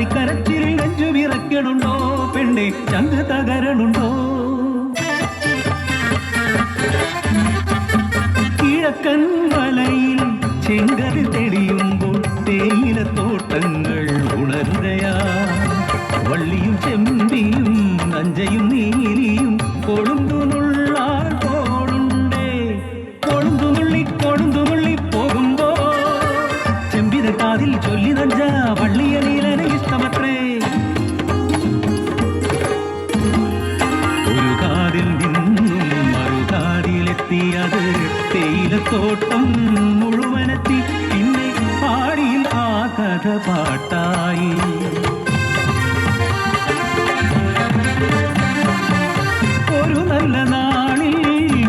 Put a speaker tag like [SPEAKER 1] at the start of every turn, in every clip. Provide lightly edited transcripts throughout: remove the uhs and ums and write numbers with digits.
[SPEAKER 1] കരച്ചിലിൽ നെഞ്ചു വിറക്കണുണ്ടോ പെണ്ണെ ചങ്ക് തകരണുണ്ടോ? കിഴക്കൻ മലയിൽ ചെങ്കതിൽ തെളിയുമ്പോൾ തേയിലത്തോട്ടങ്ങൾ ഉണരുകയാ. വള്ളിയും ചെമ്പിയും നഞ്ചയും നീലിയും കൊളുന്തുനുള്ളാർ പോളുണ്ടേ. കൊളുന്തുനുള്ളി പോകുമ്പോ ചെമ്പിത കാതിൽ ചൊല്ലി നഞ്ച വള്ളിയ നീലന ഇഷ്ടമത്രേ. ഒരു കാതിൽ നിന്നും മറുകാതിലെത്തിയത് തേയിലത്തോട്ടം മുഴുവനെത്തി. പിന്നെ പാടിയിൽ ആ കഥ പാട്ടായി. ഒരു നല്ല നാളിൽ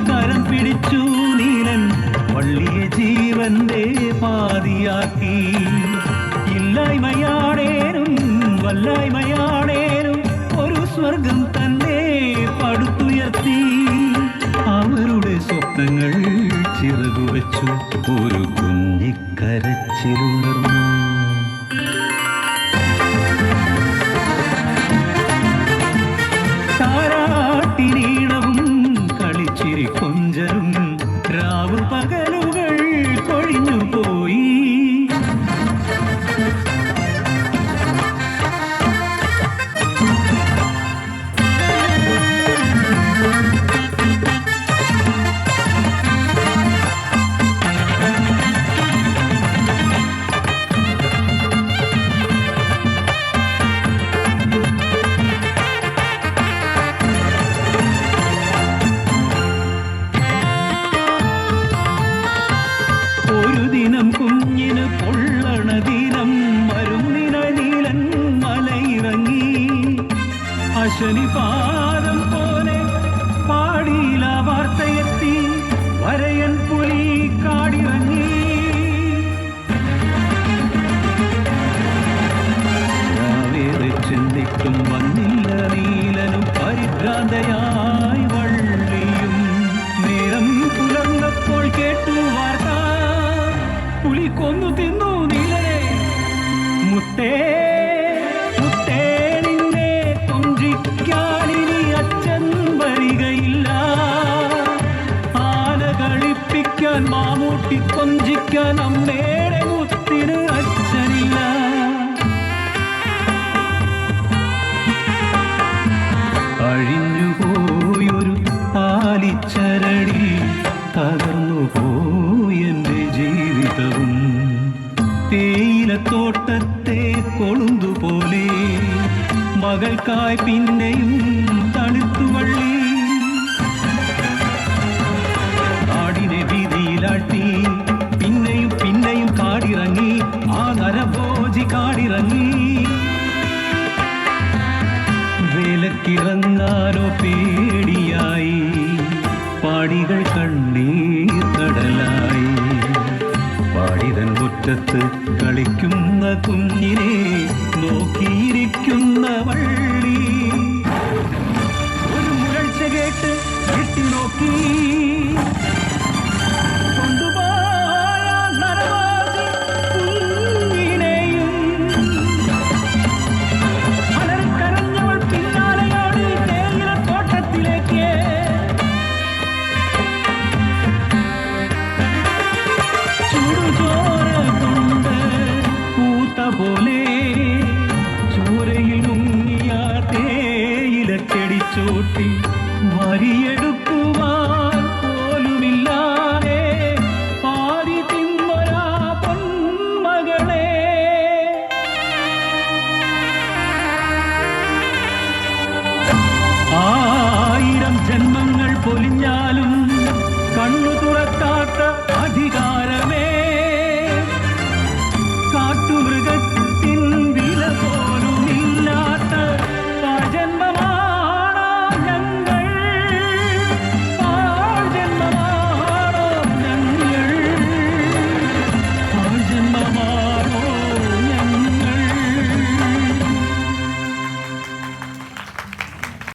[SPEAKER 1] കരം പിടിച്ചു നീലൻ വള്ളിയെ ജീവന്റെ പാതിയാക്കി. ഇല്ലായ്മയാണേനും വല്ലായ്മയാണേനും ഒരു സ്വർഗം തന്നെ പടുത്തുയർത്തി. അവരുടെ സ്വപ്നങ്ങൾ ചിറകുവെച്ചു ഒരു കുഞ്ഞിക്കരച്ചിലുണർന്നു. താരാട്ടിനീണവും കളിച്ചിരി കൊഞ്ചലും രാവു പകലുകൾ കൊഴിഞ്ഞു പോയി. ഒരു ദിനം കുഞ്ഞിന് പൊള്ളണ ദിനം മരുന്നിന നീലൻ മലയിറങ്ങി. അശനിപാദം പോലെ പാടിയില വാർത്തയെത്തി. വരയൻ പുലി കാടിറങ്ങി. വേറെ ചിന്തിക്കും വന്നില്ല നീലനും പരിഭ്രാന്തയായി വള്ളിയും. നേരം പുലർന്നപ്പോൾ കേട്ടു വാർത്ത, പുലി കൊന്നു തിന്നു നീലനെ. മുത്തേ മുത്തേ നിന്നെ കൊഞ്ചിക്കാനിനി അച്ഛൻ വരികയില്ല. ആന കളിപ്പിക്കാൻ മാമൂട്ടി കൊഞ്ചിക്കാൻ അമ്മേടെ മുത്തിന് അച്ഛനില്ല. അഴിഞ്ഞുപോയൊരു താലിച്ചരടി തകർന്നു പോയെന്റെ ജീവിതവും. തേയിലത്തോട്ടത്തെ കൊളുന്തുപോലെ മകൾക്കായി പിന്നെയും തണുത്തു വള്ളി. കാടിനെ വീതിയിലാട്ടി പിന്നെയും പിന്നെയും കാടിറങ്ങി. ആ നരഭോജി കാടിറങ്ങി. വേലക്കിറങ്ങാനോ പേടിയായി. പാടികൾ കണ്ണീർ കടലായി. പാടിതൻ മുറ്റത്ത് കളിക്കുന്ന കുഞ്ഞിനെ നോക്കിയിരിക്കുന്ന വള്ളി. ഒരു മുരൾച്ച കേട്ട് എത്തി നോക്കി.